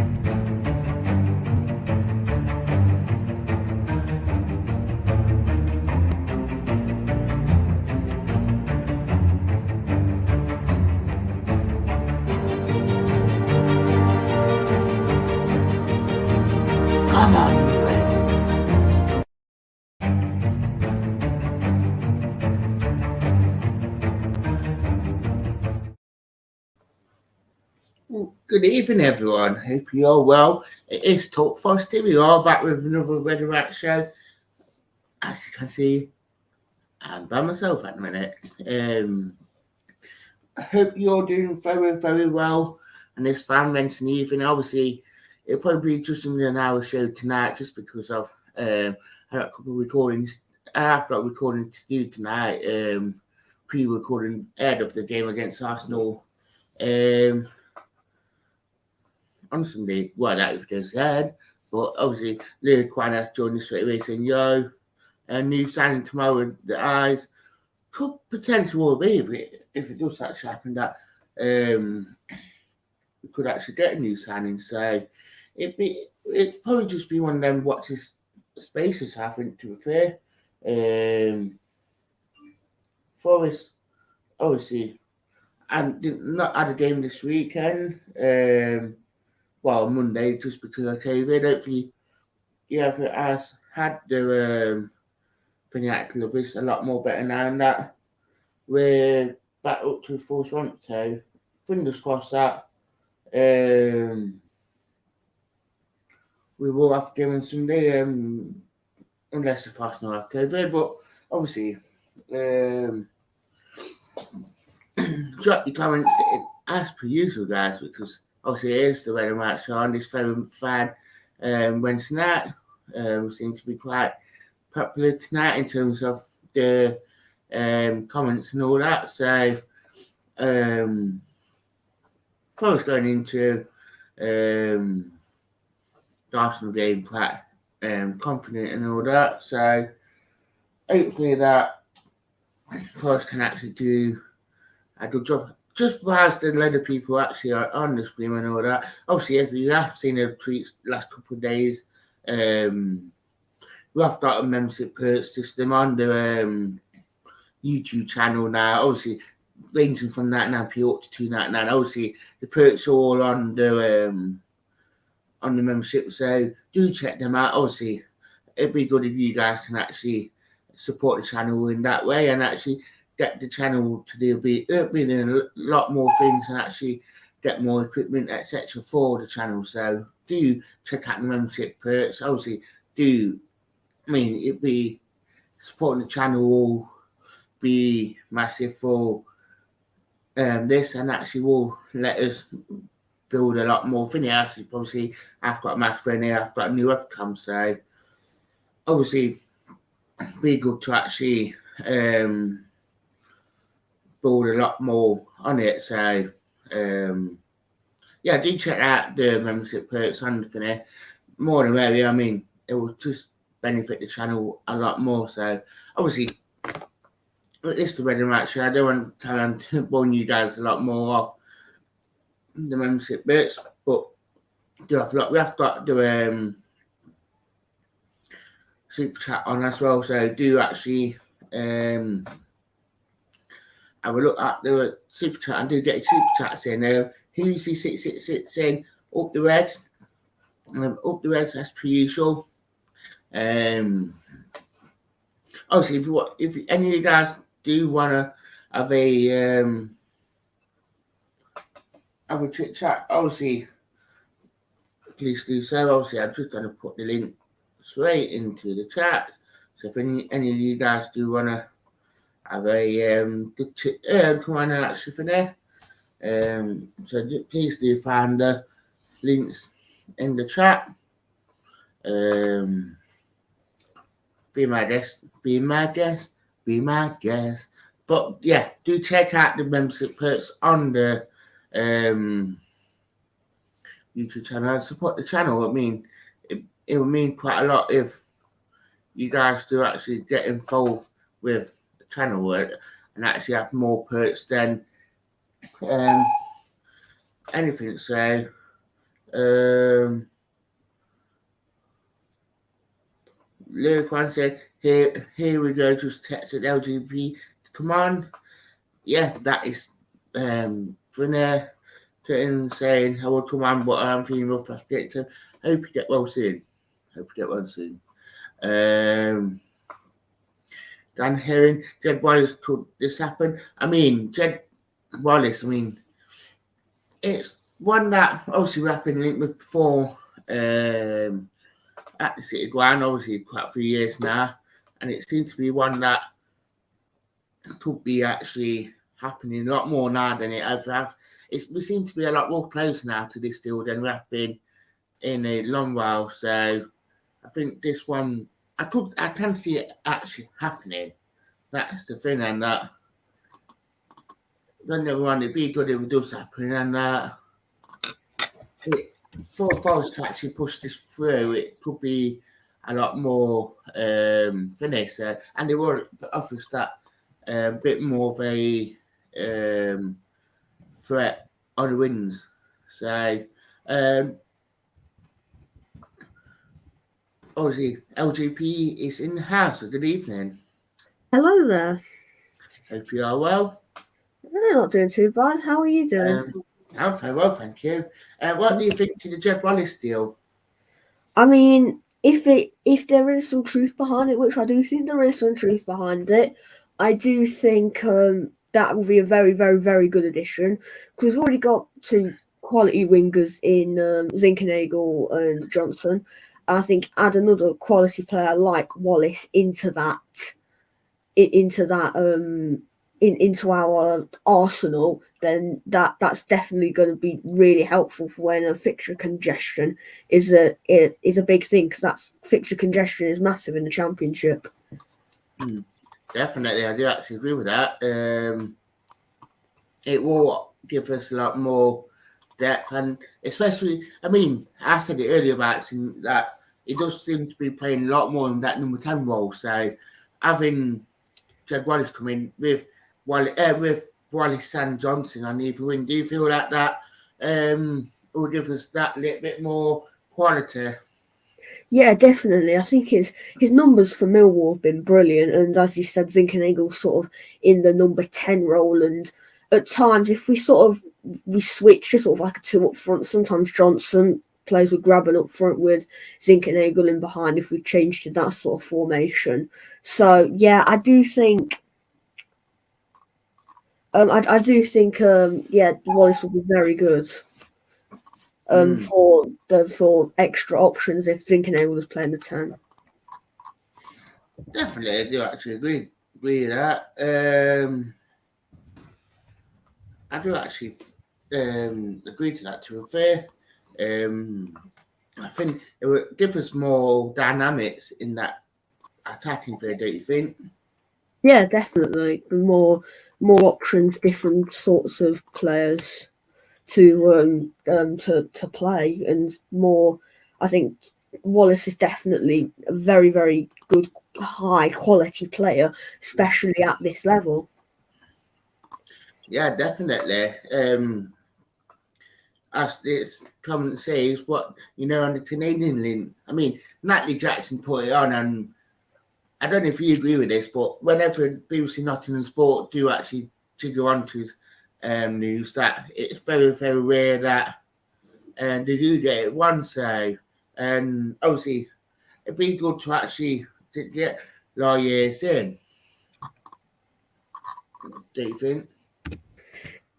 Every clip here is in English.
Come on, Reds. Good evening, everyone. Hope you're all well. It is Talk Frosty. We are back with another Red and Rat show. As you can see, I'm by myself at the minute. I hope you're doing very, very well. And this fan mentioned evening, obviously, it'll probably be just an hour show tonight, just because of I got a couple of recordings. I've got recording to do tonight. Pre-recording ahead of the game against Arsenal. On Sunday, well, that was just said, but obviously, Leo Kwan has joined us straight away saying, yo, a new signing tomorrow in the eyes could potentially be if it does actually happen that we could actually get a new signing. So it'd probably just be one of them watches spaces, I think, to be fair. Forest, obviously, and did not had a game this weekend. Monday, just because of COVID. Hopefully, yeah, it has had the Fanatic Club is a lot more better now, and that we're back up to full strength. So, fingers crossed that we will have a game on Sunday, unless the Arsenal have COVID. But obviously, drop your comments as per usual, guys, because obviously it is the Red and White show on this very fan Wednesday night. We seem to be quite popular tonight in terms of the comments and all that. So, first going into the Arsenal game, quite confident and all that. So, hopefully that Forest can actually do a good job. Just whilst a lot of people actually are on the stream and all that. Obviously, if you have seen the tweets last couple of days, we have got a membership purchase system on the YouTube channel now. Obviously, ranging from £99p up to £2.99. Obviously, the perks are all on the membership, so do check them out. Obviously, it'd be good if you guys can actually support the channel in that way and actually get the channel to be doing a lot more things and actually get more equipment, etc. for the channel. So do check out the membership perks. Obviously, it'd be supporting the channel will be massive for this, and actually will let us build a lot more thing. Actually, obviously, I've got a microphone here, I've got a new webcam, so obviously, be good to actually build a lot more on it. So, yeah, do check out the membership perks on the thing. More than merrier. I mean, it will just benefit the channel a lot more. So, obviously, it's the Red and White show. I don't want to carry on to warn you guys a lot more off the membership bits, but we have got the super chat on as well. So, do actually have a look at the super chat and do get super chats in. Who's the 666 in? Up the Reds. Up the Reds as per usual. Obviously, if any of you guys do want to have a chit chat, obviously, please do so. Obviously, I'm just going to put the link straight into the chat. So if any of you guys do want to have a good chit, come on and actually for there. So please do find the links in the chat. Be my guest. But yeah, do check out the membership perks on the YouTube channel and support the channel. I mean, it would mean quite a lot if you guys do actually get involved with the channel and actually have more perks than anything. So Luke one said, here we go, just texted LGP, come on. Yeah, that is Vinny saying, I will come on, but I'm feeling rough after it. Hope you get well soon. Dan Herring, Jed Wallace, could this happen? I mean, Jed Wallace, it's one that obviously we've been linked with before at the City Ground, obviously quite a few years now, and it seems to be one that could be actually happening a lot more now than it ever has. We seem to be a lot more close now to this deal than we have been in a long while. So I think this one, I can see it actually happening. That's the thing, and that don't know when it'd be good if it does happen, and for Forest to actually push this through, it could be a lot more finished, and they will offer that a bit more of a threat on the wins. So obviously LGP is in the house. Good evening. Hello there. Hope you are well. I'm not doing too bad. How are you doing? I'm very well, thank you. What do you think to the Jed Wallace deal? I mean, if there is some truth behind it, which I do think there is some truth behind it, I do think that will be a very, very, very good addition, because we've already got two quality wingers in Zinkernagel and Johnson. I think add another quality player like Wallace into our arsenal, then that's definitely going to be really helpful for when a fixture congestion is a big thing, because that's fixture congestion is massive in the Championship. Definitely, I do actually agree with that. It will give us a lot more depth, and especially, I said it earlier about that it does seem to be playing a lot more in that number 10 role. So having Jed Wallace come in with Wallace and Johnson on either wing, do you feel like that will give us that little bit more quality? Yeah, definitely. I think his numbers for Millwall have been brilliant, and as you said, Zinkernagel sort of in the number 10 role, and at times if we switch to sort of like a two up front, sometimes Johnson plays with Graben up front with Zinkernagel in behind if we change to that sort of formation. So yeah, I do think Wallace will be very good for extra options if Zinkernagel was playing the 10. Definitely, I do actually agree with that. I do actually agree to that, to be fair. I think it would give us more dynamics in that attacking third, don't you think? Yeah, definitely. More options, different sorts of players to play, and more. I think Wallace is definitely a very, very good, high quality player, especially at this level. Yeah, definitely. As this comment says, what on the Canadian link. Natalie Jackson put it on, and I don't know if you agree with this, but whenever BBC Nottingham Sport do actually trigger onto news, that it's very, very rare that they do get it once. So, and obviously, it'd be good to actually get lawyers in. Do you think?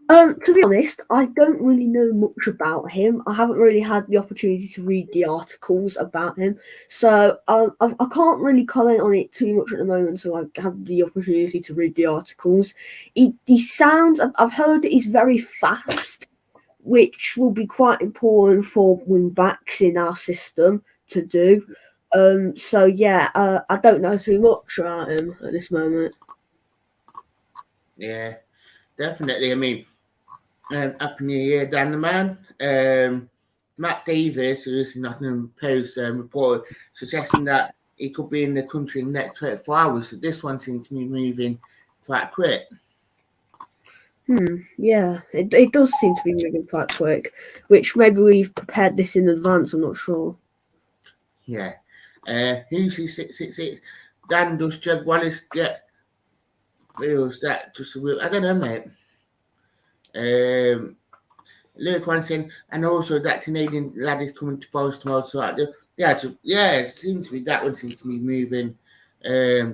To be honest, I don't really know much about him. I haven't really had the opportunity to read the articles about him, so I can't really comment on it too much at the moment. So I have the opportunity to read the articles. He sounds. I've heard that he's very fast, which will be quite important for wing backs in our system to do. So yeah, I don't know too much about him at this moment. Yeah, definitely. Happy New Year, Dan the Man. Matt Davis, who is in Nottingham Post, reported suggesting that he could be in the country in the next 24 hours. So this one seems to be moving quite quick. Yeah, it does seem to be moving quite quick, which maybe we've prepared this in advance. I'm not sure. Yeah. Usually 666. Dan does Jed Wallace get feels that just a I don't know, mate. Luke Watson, and also that Canadian lad is coming to Forest tomorrow. So it seems to be that one seems to be moving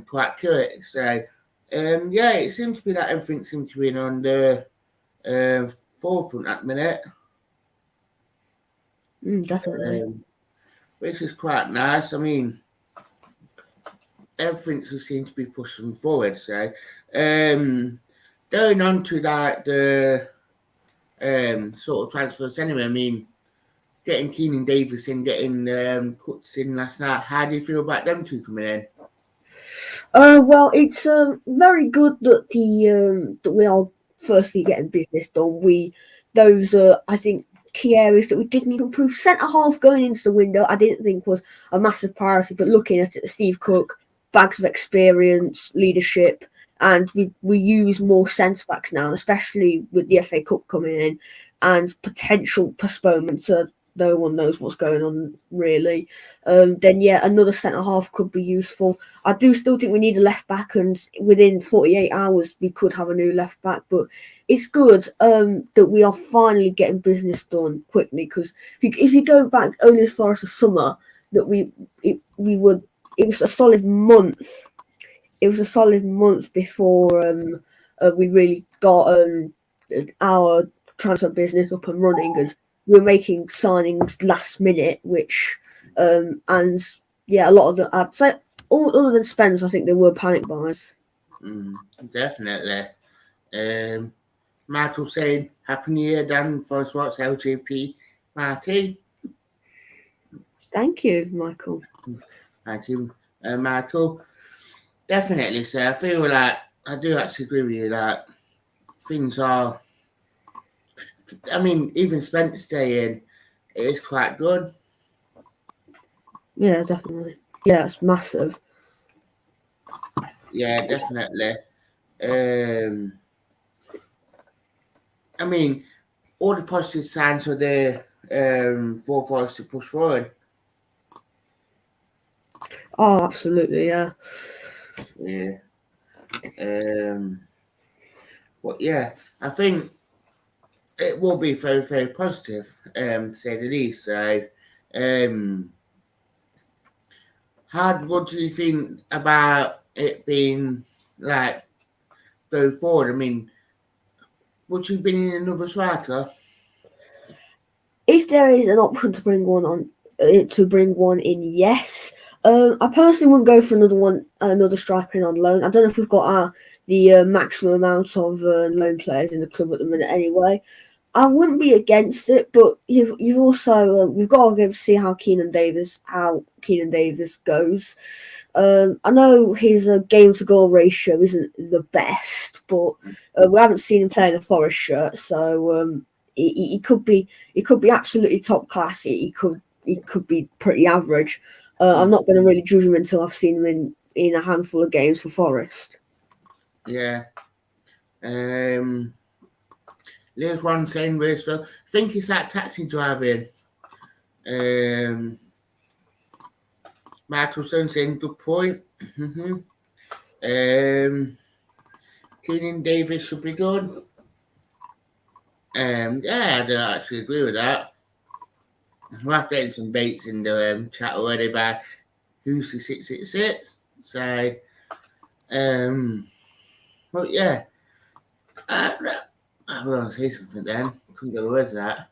quite quick. So it seems to be that everything seems to be on the forefront at the minute. Definitely. Which is quite nice. I mean, everything just seems to be pushing forward. So going on to that the sort of transfers anyway. I mean, getting Keenan Davis in, getting Cuts in last night. How do you feel about them two coming in? Well, it's very good that that we are firstly getting business done. Those I think key areas that we did need to improve. Centre half going into the window, I didn't think was a massive priority, but looking at it, Steve Cook, bags of experience, leadership, and we use more centre backs now, especially with the FA Cup coming in and potential postponements. So no one knows what's going on really. Then another centre half could be useful. I do still think we need a left back, and within 48 hours we could have a new left back. But it's good that we are finally getting business done quickly. Because if you go back only as far as the summer, that it was a solid month. It was a solid month before we really got our transfer business up and running, and we were making signings last minute, which a lot of the I'd say all other than Spence, I think they were panic buys. Definitely. Michael saying Happy New Year, Dan for Sports LGP. Martin. Thank you, Michael. Thank you, Michael. Definitely, sir. I feel like I do actually agree with you that things are. I mean, even Spence saying it is quite good. Yeah, definitely. Yeah, it's massive. Yeah, definitely. I mean, all the positive signs are there for us to push forward. Oh, absolutely, yeah. Yeah. But yeah, I think it will be very, very positive, to say the least. So, what do you think about it being like go forward? I mean, would you bring in another striker? If there is an option to bring one in, yes. I personally wouldn't go for another striker in on loan. I don't know if we've got the maximum amount of loan players in the club at the minute. Anyway, I wouldn't be against it, but you've also we've got to see how Keenan Davis goes. I know his game to goal ratio isn't the best, but we haven't seen him play in a Forest shirt, so he could be absolutely top class. He could be pretty average. I'm not going to really judge him until I've seen him in a handful of games for Forest. Yeah. There's one saying, Rachel, I think it's that taxi driving. Michaelson saying, good point. Keenan Davis should be good. I do actually agree with that. We're getting some baits in the chat already by Who's the 666. So, but yeah. I was going to say something then. Couldn't get the words of that.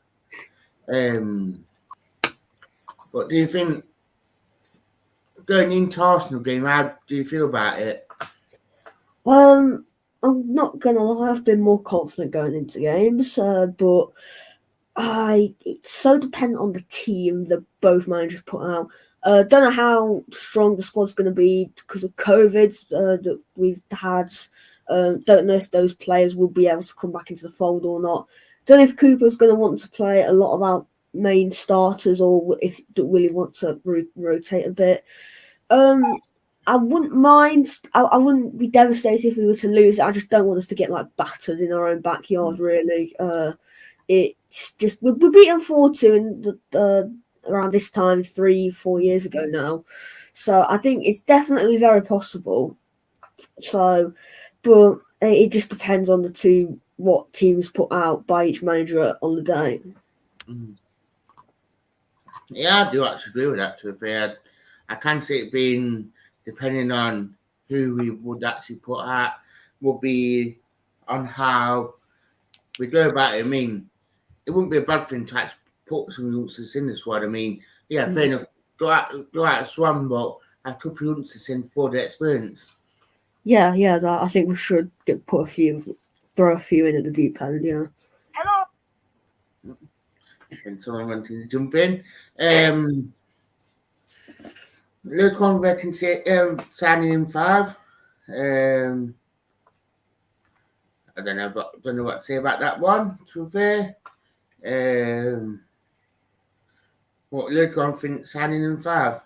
But do you think going into Arsenal game, how do you feel about it? I'm not gonna lie, I've been more confident going into games, but it's so dependent on the team that both managers put out. Don't know how strong the squad's going to be because of COVID that we've had. Don't know if those players will be able to come back into the fold or not. Don't know if Cooper's going to want to play a lot of our main starters or if will he want to rotate a bit. I wouldn't mind. I wouldn't be devastated if we were to lose it. I just don't want us to get like battered in our own backyard. Really, it's just we beat them 4-2 in around this time 3-4 years ago now. So I think it's definitely very possible. So, but it just depends on what teams put out by each manager on the day. Yeah, I do actually agree with that. To be fair, I can see it being depending on who we would actually put out, would be on how we go about it. I mean, it wouldn't be a bad thing to actually put some youngsters in the squad. I mean, yeah, fair enough. Go out Swan, but a couple of youngsters in for the experience. Yeah, I think we should throw a few in at the deep end. Yeah. And someone wanting to jump in. Luke on betting signing in 5. I don't know what to say about that one. To be fair, what Luke on think signing in 5.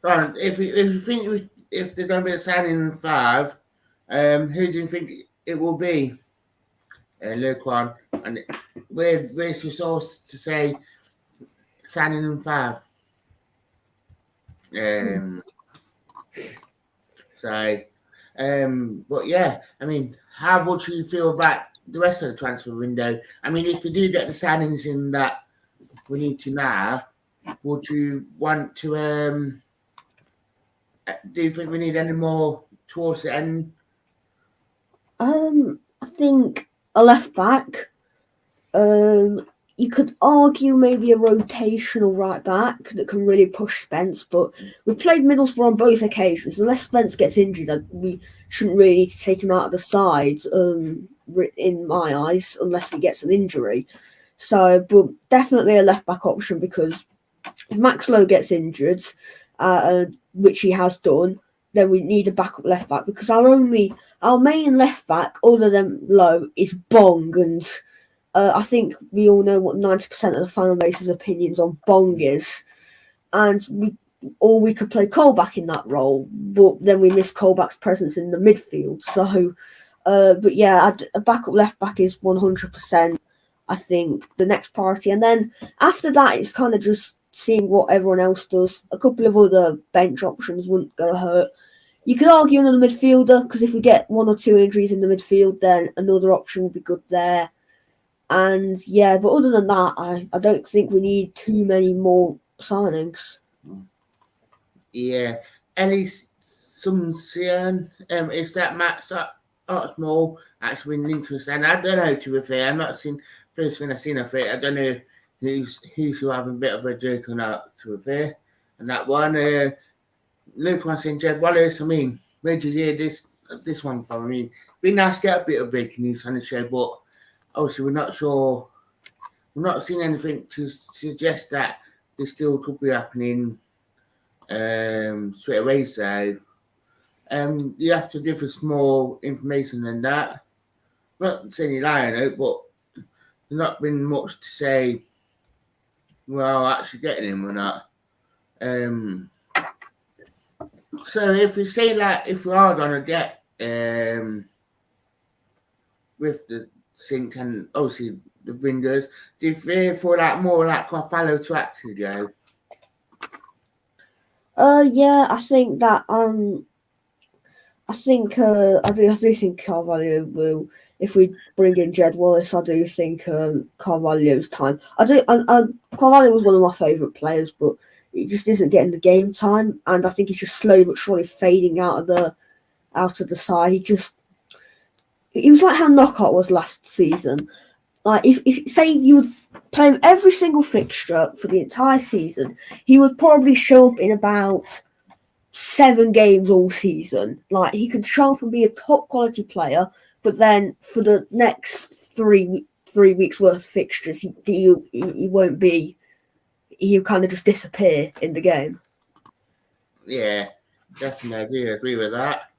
So if you think if they're going to be signing in 5, who do you think it will be? Luke on, and where's your source to say signing in 5? But yeah, I mean, how would you feel about the rest of the transfer window? I mean, if we do get the signings in that we need to now, would you want to? Do you think we need any more towards the end? I think a left back. You could argue maybe a rotational right back that can really push Spence, but we've played Middlesbrough on both occasions. Unless Spence gets injured, we shouldn't really need to take him out of the side, in my eyes, unless he gets an injury. So, but definitely a left back option, because if Max Lowe gets injured, which he has done, then we need a backup left back, because our main left back, other than Lowe, is Bong, and I think we all know what 90% of the fan base's opinions on Bong is, and we could play Colback in that role, but then we miss Colback's presence in the midfield. So, but yeah, a backup left back is 100%. I think the next priority, and then after that, it's kind of just seeing what everyone else does. A couple of other bench options wouldn't go hurt. You could argue another midfielder, because if we get 1 or 2 injuries in the midfield, then another option would be good there. And yeah, but other than that, I don't think we need too many more signings. Yeah, Ellie Sumsian, is that Max Artsmall actually been interested? And I don't know, to be fair, I've not seen, first thing I've seen of it, I don't know who's having a bit of a joke on that, to be fair. And that one, Luke was saying Jed Wallace, I mean, where did you hear this one from? I mean, be nice to get a bit of breaking news on the show, but obviously we're not sure, we've not seen anything to suggest that this still could be happening straight away. So you have to give us more information than that. I'm not saying you're lying out, but there's not been much to say, well, actually getting him or not. So if we say that if we are gonna get with the Sink and obviously the Ringers, do you feel for that more like Carvalho to actually go? Yeah, I think that I do think Carvalho will. If we bring in Jed Wallace, I do think Carvalho's time. Carvalho was one of my favourite players, but he just isn't getting the game time, and I think he's just slowly but surely fading out of the side. He was like how Knockout was last season. Like if say you would play him every single fixture for the entire season, he would probably show up in about 7 games all season. Like he could show up and be a top quality player, but then for the next 3 weeks worth of fixtures, he won't be. He'll kind of just disappear in the game. Yeah, definitely agree with that.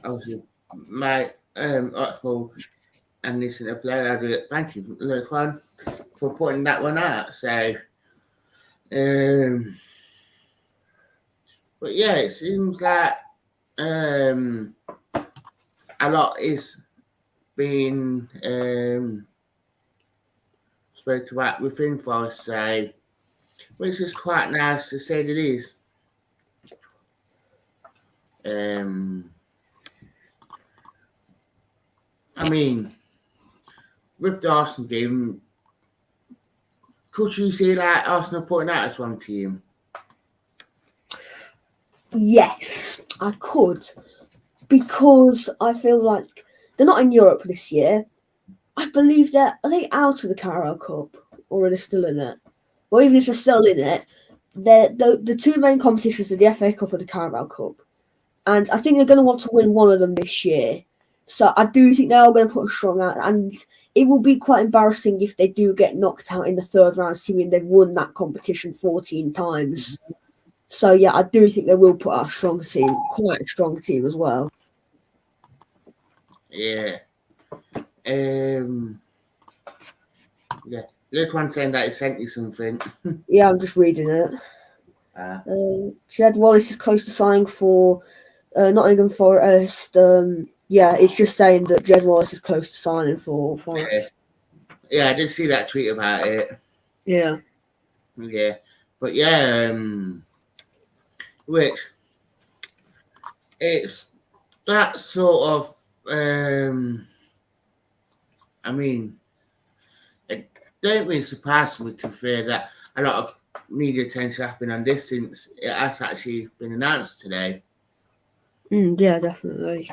Obviously, my Archibald, and listen to play. Thank you, Luke, for putting that one out. So, but yeah, it seems like a lot is being spoke about within Forest, so which is quite nice to say the least. I mean, with the Arsenal game, could you see like Arsenal putting out as one team? Yes, I could, because I feel like they're not in Europe this year. I believe are they out of the Carabao Cup, or are they still in it? Well, even if they're still in it, the two main competitions are the FA Cup and the Carabao Cup, and I think they're going to want to win one of them this year. So I do think they are going to put a strong out, and it will be quite embarrassing if they do get knocked out in the third round, seeing they've won that competition 14 times. So yeah, I do think they will put out a strong team, quite a strong team as well. Yeah. Yeah. Luke one saying that he sent you something. Yeah, I'm just reading it. Jed Wallace is close to signing for Nottingham Forest. Yeah, it's just saying that Jed Wallace is close to signing for Forest. Yeah, I did see that tweet about it. Yeah. Yeah. But yeah, which it's that sort of I mean, it don't really surprise me to fear that a lot of media attention has been on this since it has actually been announced today. Yeah, definitely.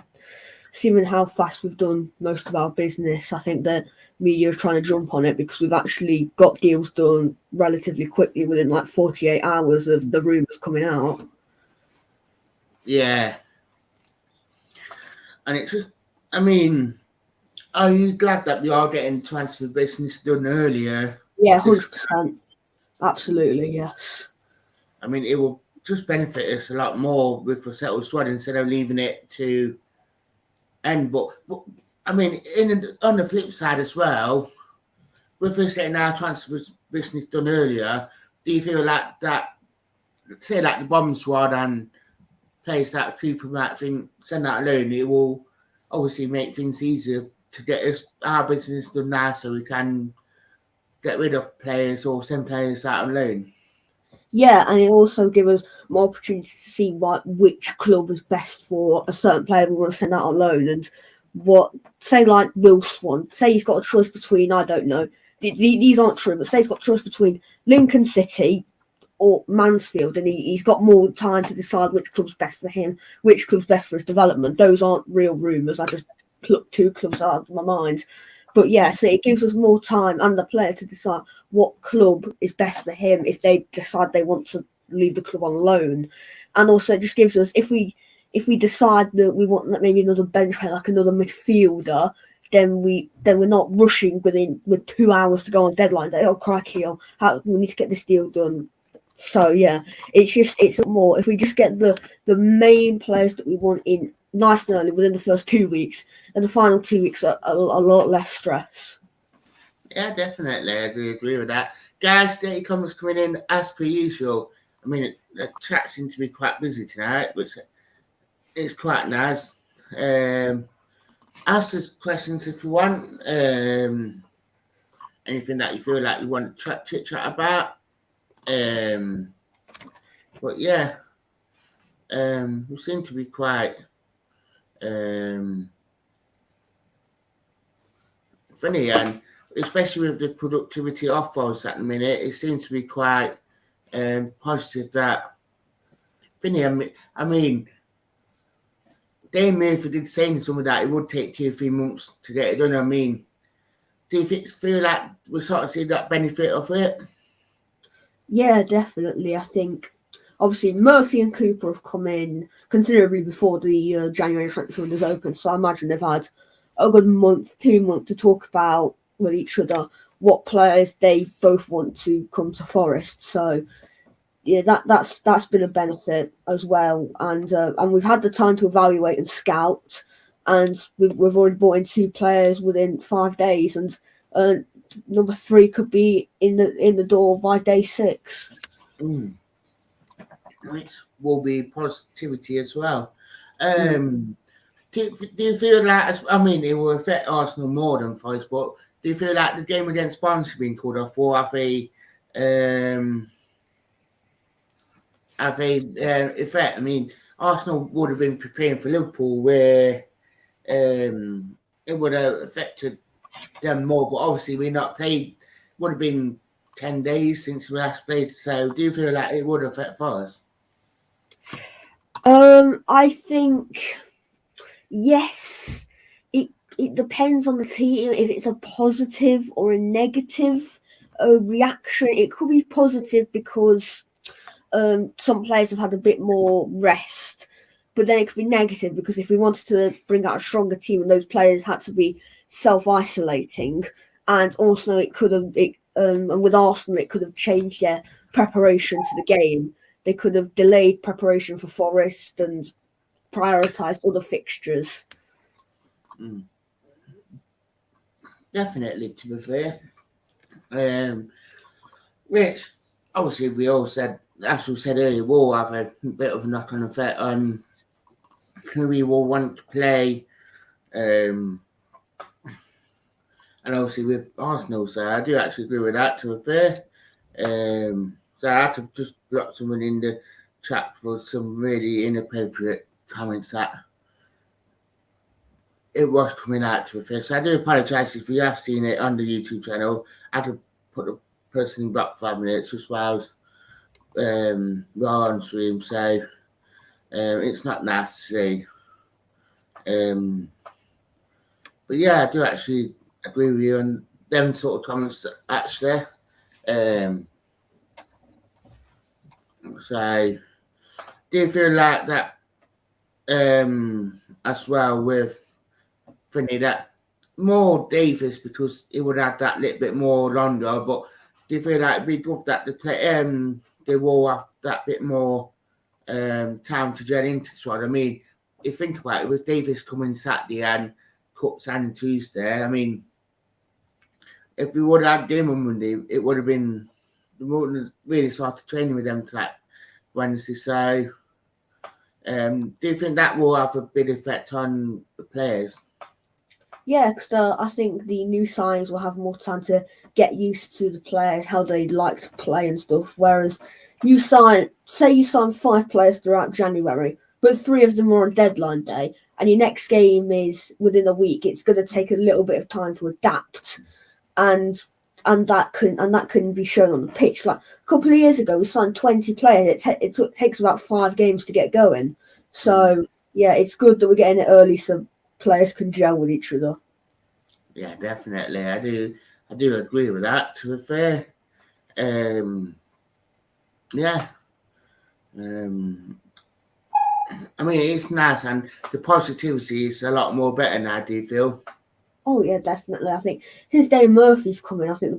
Seeing how fast we've done most of our business, I think the media is trying to jump on it because we've actually got deals done relatively quickly within like 48 hours of the rumours coming out. Yeah. And it's just, I mean, are you glad that we are getting transfer business done earlier? Yeah, 100%. Absolutely, yes. I mean, it will just benefit us a lot more with a settled squad instead of leaving it to end. But I mean, on the flip side as well, with us getting our transfer business done earlier, do you feel like that, say like the bomb squad and players that Cooper might think send out loan, it will obviously make things easier to get us our business done now so we can get rid of players or send players out on loan. Yeah, and it also gives us more opportunity to see which club is best for a certain player we want to send out on loan, and what, say like Will Swan, say he's got a choice between, I don't know, these aren't true, but say he's got a choice between Lincoln City or Mansfield, and he's got more time to decide which club's best for him, which club's best for his development. Those aren't real rumours, I just plucked two clubs out of my mind. But yeah, so it gives us more time and the player to decide what club is best for him if they decide they want to leave the club on loan. And also it just gives us, if we decide that we want maybe another bench player, like another midfielder, then we're not rushing with 2 hours to go on deadline day. Oh crikey, we need to get this deal done. So yeah, it's more, if we just get the main players that we want in nice and early within the first 2 weeks, and the final 2 weeks are a lot less stress. Yeah, definitely. I do agree with that. Guys, steady comments coming in as per usual. I mean, the chat seems to be quite busy tonight, which is quite nice. Ask us questions if you want. Anything that you feel like you want to chit chat about. But yeah, we seem to be quite funny, and especially with the productivity of us at the minute, it seems to be quite positive that Finney. I mean, Dave Murphy did say in some of that it would take 2 or 3 months to get it done. I mean, do you feel like we sort of see that benefit of it? Yeah, definitely. I think obviously Murphy and Cooper have come in considerably before the January transfer window is open, so I imagine they've had a good month, 2 months to talk about with each other what players they both want to come to Forest. So yeah, that's been a benefit as well, and we've had the time to evaluate and scout. and we've already bought in 2 players within 5 days, and number 3 could be in the door by day 6. Which will be positivity as well. Do you feel like, I mean, it will affect Arsenal more than Forest, but do you feel like the game against Barnsley being called off will have a effect? I mean, Arsenal would have been preparing for Liverpool, where it would have affected them more, but obviously we not played. Would have been 10 days since we last played, so do you feel like it would affect Forest? I think yes. It depends on the team if it's a positive or a negative reaction. It could be positive because some players have had a bit more rest, but then it could be negative because if we wanted to bring out a stronger team and those players had to be self-isolating, and also it could have and with Arsenal it could have changed their preparation to the game. They could have delayed preparation for Forest and prioritised other fixtures. Definitely, to be fair. Which, obviously, we all said, as we said earlier, will have a bit of a knock-on effect on who we will want to play. And obviously, with Arsenal, so I do actually agree with that, to be fair. So I had to just block someone in the chat for some really inappropriate comments that it was coming out, to be fair. So I do apologise if you have seen it on the YouTube channel. I had to put the person in block for 5 minutes just while I was on stream. So it's not nice to see. But yeah, I do actually agree with you on them sort of comments, actually. So do you feel like that as well with Finney, that more Davis, because he would have that little bit more longer, but do you feel like we love that they will have that bit more time to get into the squad? I mean, if you think about it, with Davis coming Saturday and Cups and Tuesday, I mean, if we would have had game on Monday, it would have been, we wouldn't have really started training with them to like Wednesday. So do you think that will have a big effect on the players? Yeah, because I think the new signings will have more time to get used to the players, how they like to play and stuff. Whereas you sign 5 players throughout January, but 3 of them are on deadline day, and your next game is within a week. It's going to take a little bit of time to adapt, and that couldn't be shown on the pitch. Like a couple of years ago, we signed 20 players. It takes about 5 games to get going. So yeah, it's good that we're getting it early so players can gel with each other. Yeah, definitely. I do agree with that, to be fair. Yeah. I mean, it's nice, and the positivity is a lot more better now, do you feel? Oh yeah, definitely. I think since Dave Murphy's coming, I think the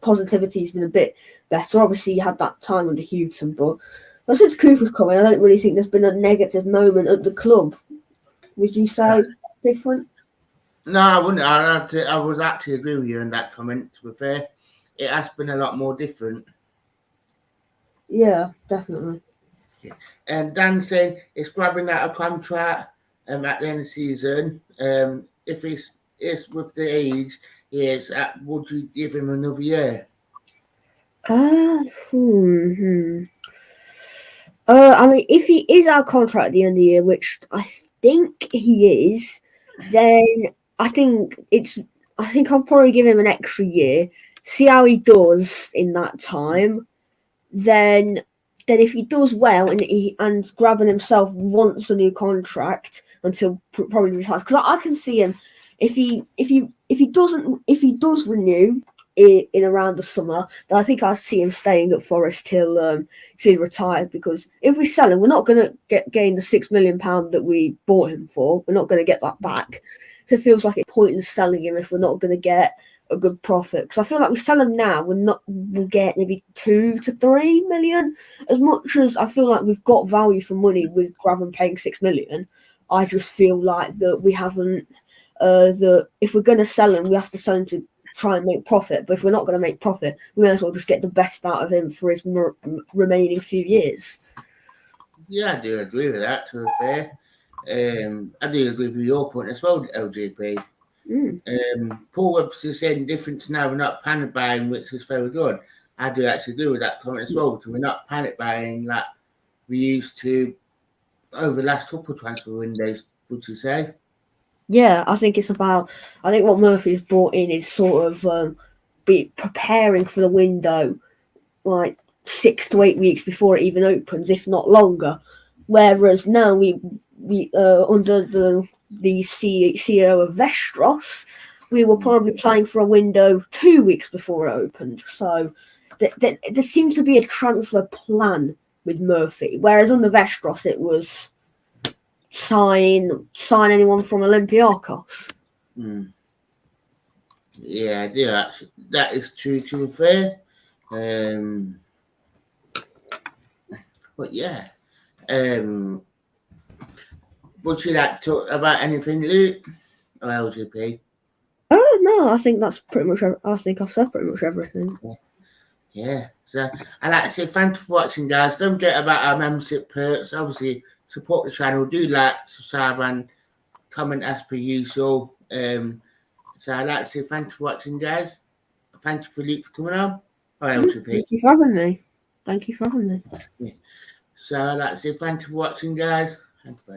positivity has been a bit better. Obviously, you had that time under Houghton, but since Cooper's coming, I don't really think there's been a negative moment at the club. Would you say different? No, I wouldn't. I would actually agree with you on that comment, to be fair. It has been a lot more different. Yeah, definitely. And Dan saying it's grabbing out a contract at the end of the season. If it's with the age, would you give him another year? I mean, if he is our contract at the end of the year, which I think he is, then I think I'll probably give him an extra year, see how he does in that time. Then if he does well and Graben himself wants a new contract until probably retires, because I can see him if he does renew in around the summer, then I think I see him staying at Forest till he retires. Because if we sell him, we're not going to gain the £6 million that we bought him for. We're not going to get that back. So it feels like it's pointless selling him if we're not going to get a good profit. Because I feel like we sell him now, we'll get maybe 2 to 3 million. As much as I feel like we've got value for money with Graven paying 6 million, I just feel like that we haven't. That if we're going to sell him, we have to sell him to try and make profit. But if we're not going to make profit, we may as well just get the best out of him for his remaining few years. Yeah, I do agree with that, to be fair. I do agree with your point as well, LGP. Paul Webster saying difference now, we're not panic buying, which is very good. I do actually agree with that comment as well, because we're not panic buying like we used to over the last couple of transfer windows, would you say? Yeah, I think it's about. I think what Murphy's brought in is sort of be preparing for the window, like 6 to 8 weeks before it even opens, if not longer. Whereas now we under the CEO of Vestros, we were probably planning for a window 2 weeks before it opened. So there seems to be a transfer plan with Murphy, whereas under Vestros it was sign anyone from Olympiacos. Yeah, I do actually. That is true, to be fair. But yeah. Would you like to talk about anything, Luke? Or LGP? Oh no, I think that's pretty much. I think I've said pretty much everything. Yeah. So I'd like to say thank you for watching, guys. Don't forget about our membership perks. Obviously, support the channel. Do like, subscribe, and comment as per usual. So I'd like to say thank you for watching, guys. Thank you for Luke for coming on. Or LGP. Thank you for having me. Thank you for having me. So I'd like to say thank you for watching, guys. Thank you.